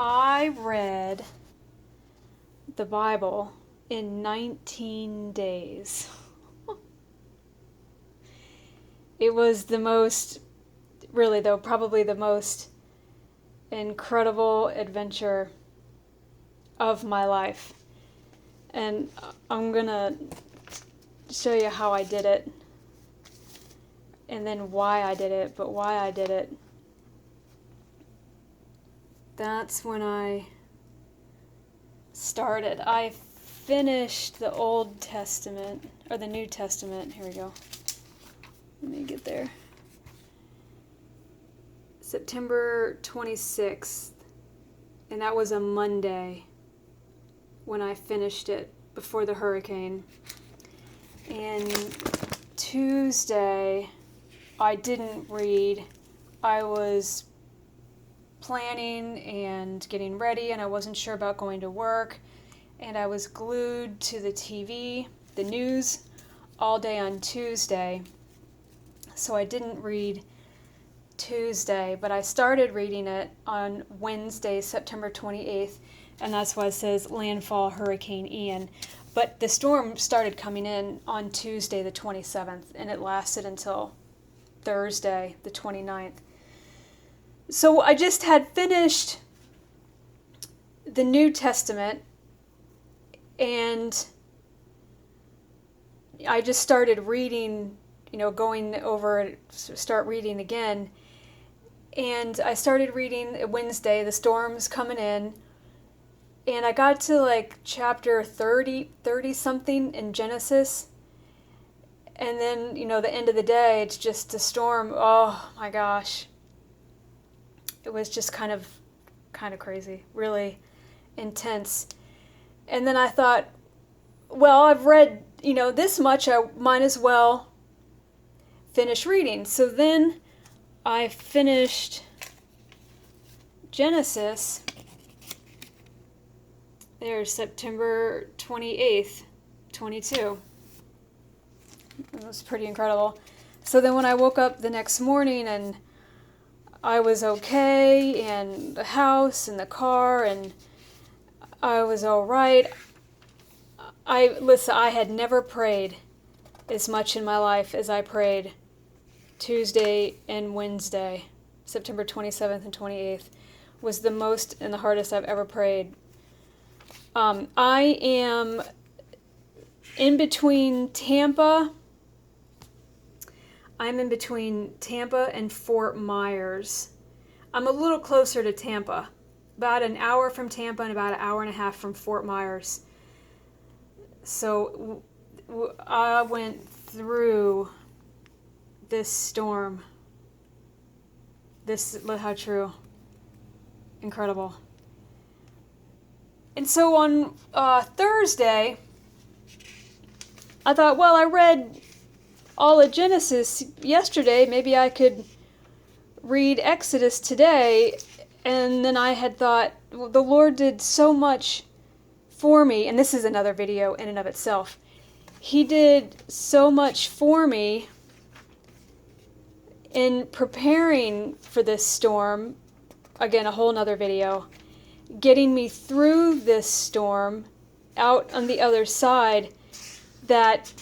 I read the Bible in 19 days. It was the most, really though, probably the most incredible adventure of my life. And I'm gonna show you how I did it, and then why I did it, but why I did it. That's when I started. I finished the Old Testament, or the New Testament. Here we go. Let me get there. September 26th, and that was a Monday when I finished it before the hurricane. And Tuesday, I didn't read. I was planning and getting ready, and I wasn't sure about going to work, and I was glued to the TV, the news, all day on Tuesday. So I didn't read Tuesday, but I started reading it on Wednesday, September 28th, and that's why it says landfall Hurricane Ian. But the storm started coming in on Tuesday, the 27th, and it lasted until Thursday, the 29th. So I just had finished the New Testament, and I just started reading, going over, start reading again. And I started reading Wednesday, the storm's coming in, and I got to chapter 30 something in Genesis. And then, the end of the day, it's just a storm. Oh my gosh. It was just kind of crazy, really intense. And then I thought, well, I've read, this much, I might as well finish reading. So then I finished Genesis. There's September 28th, 22. It was pretty incredible. So then when I woke up the next morning and I was okay, and the house and the car, and I was all right. I had never prayed as much in my life as I prayed Tuesday and Wednesday. September 27th and 28th was the most and the hardest I've ever prayed. I am in between Tampa. I'm in between Tampa and Fort Myers. I'm a little closer to Tampa, about an hour from Tampa and about an hour and a half from Fort Myers. So I went through this storm. Look how true. Incredible. And so on Thursday, I thought, well, I read all of Genesis yesterday, maybe I could read Exodus today. And then I had thought, well, the Lord did so much for me, and this is another video in and of itself. He did so much for me in preparing for this storm. Again, a whole nother video. Getting me through this storm, out on the other side, that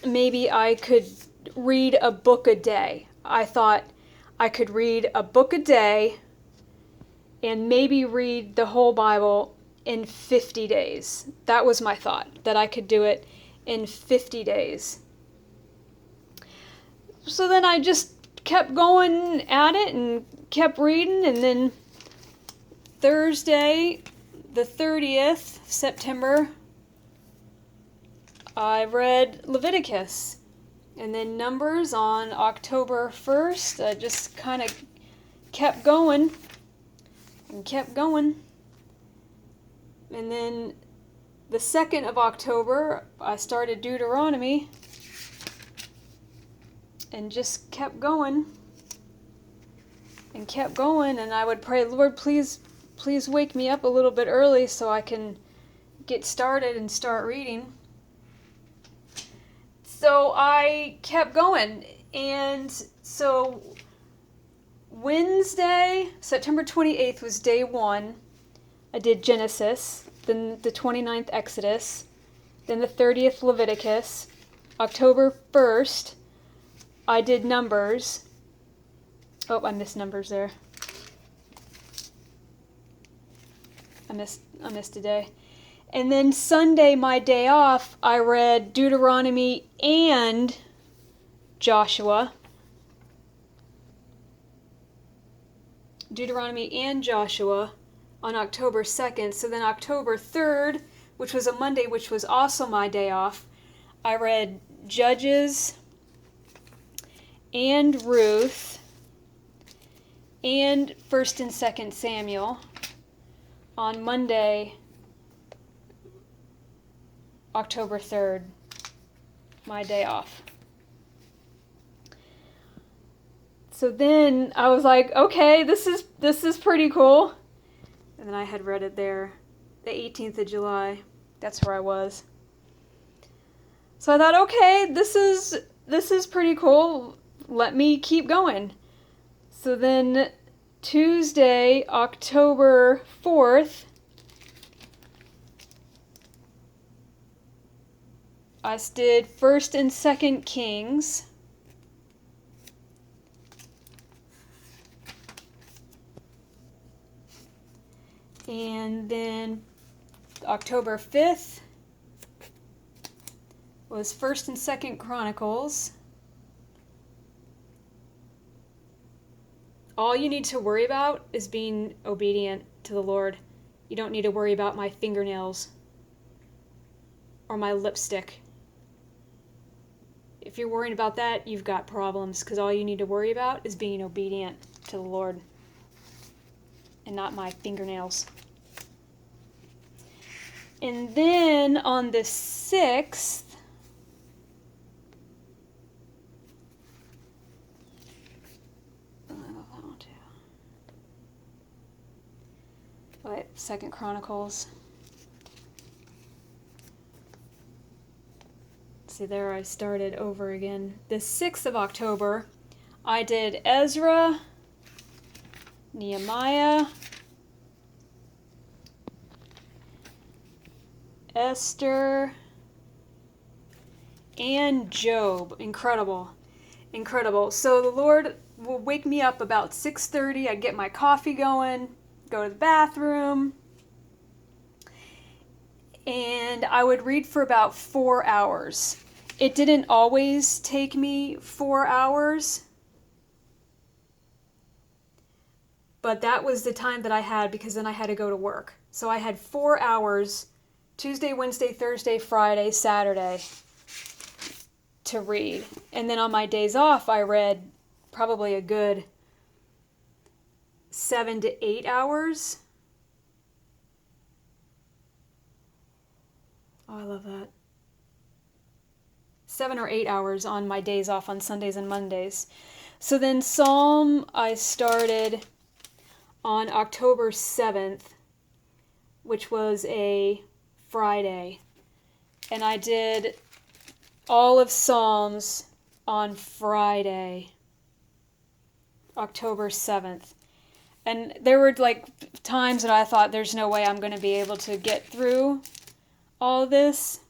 maybe I could read a book a day. I thought I could read a book a day and maybe read the whole Bible in 50 days. That was my thought, that I could do it in 50 days. So then I just kept going at it and kept reading, and then Thursday, the 30th September, I read Leviticus, and then Numbers on October 1st. I just kind of kept going and kept going. And then the 2nd of October, I started Deuteronomy and just kept going and kept going. And I would pray, Lord, please wake me up a little bit early so I can get started and start reading. So I kept going, and so Wednesday, September 28th was day 1. I did Genesis, then the 29th Exodus, then the 30th Leviticus. October 1st, I did Numbers. Oh, I missed Numbers there. I missed a day. And then Sunday, my day off, I read Deuteronomy and Joshua. Deuteronomy and Joshua on October 2nd. So then October 3rd, which was a Monday, which was also my day off, I read Judges and Ruth and 1st and 2nd Samuel. On Monday, October 3rd, my day off. So then I was like, okay, this is pretty cool. And then I had read it there, the 18th of July. That's where I was. So I thought, okay, this is pretty cool. Let me keep going. So then Tuesday, October 4th, I did 1st and 2nd Kings. And then October 5th was 1st and 2nd Chronicles. All you need to worry about is being obedient to the Lord. You don't need to worry about my fingernails or my lipstick. If you're worrying about that, you've got problems, because all you need to worry about is being obedient to the Lord and not my fingernails. And then on the 6th, Second Chronicles. See, there I started over again. The 6th of October, I did Ezra, Nehemiah, Esther, and Job. Incredible. Incredible. So the Lord will wake me up about 6:30. I get my coffee going, go to the bathroom, and I would read for about 4 hours. It didn't always take me 4 hours, but that was the time that I had, because then I had to go to work. So I had 4 hours, Tuesday, Wednesday, Thursday, Friday, Saturday, to read. And then on my days off, I read probably a good 7 to 8 hours. Oh, I love that. 7 or 8 hours on my days off on Sundays and Mondays. So then Psalm I started on October 7th, which was a Friday. And I did all of Psalms on Friday, October 7th. And there were times that I thought, there's no way I'm going to be able to get through all this.